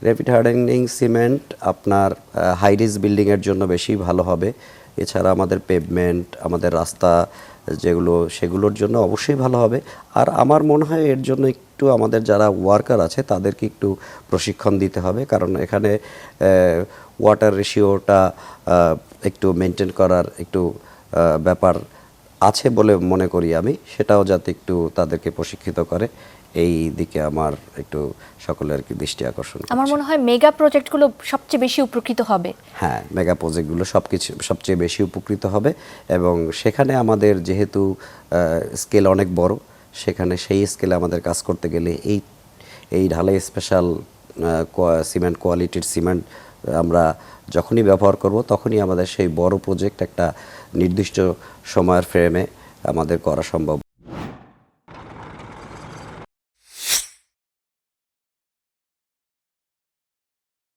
Rapid hardening cement আপনার high ridge বিল্ডিংয়ের জন্য বেশি ভালো হবে। এছাড়া আমাদের পেভমেন্ট, আমাদের রাস্তা যেগুলো, সেগুলোর জন্য অবশ্যই ভালো হবে। আর আমার মনে হয় এর জন্য একটু আমাদের যারা ওয়ার্কার আছে তাদেরকে একটু প্রশিক্ষণ দিতে হবে, কারণ এখানে ওয়াটার রেশিওটা একটু মেনটেন করার একটু ব্যাপার আছে বলে মনে করি আমি। সেটাও যাতে একটু তাদেরকে প্রশিক্ষিত করে, এই দিকে আমার একটু সকলের আর কি দৃষ্টি আকর্ষণ আমার করছে। মনে হয় মেগা প্রজেক্টগুলো সবচেয়ে বেশি উপকৃত হবে। হ্যাঁ, মেগা প্রজেক্টগুলো সবচেয়ে বেশি উপকৃত হবে, এবং সেখানে আমাদের যেহেতু স্কেল অনেক বড়, সেখানে সেই স্কেলে আমাদের কাজ করতে গেলে এই ঢালাই স্পেশাল সিমেন্ট কোয়ালিটির সিমেন্ট আমরা যখনই ব্যবহার করব তখনই আমাদের সেই বড় প্রজেক্ট একটা নির্দিষ্ট সময়ের ফ্রেমে আমাদের করা সম্ভব।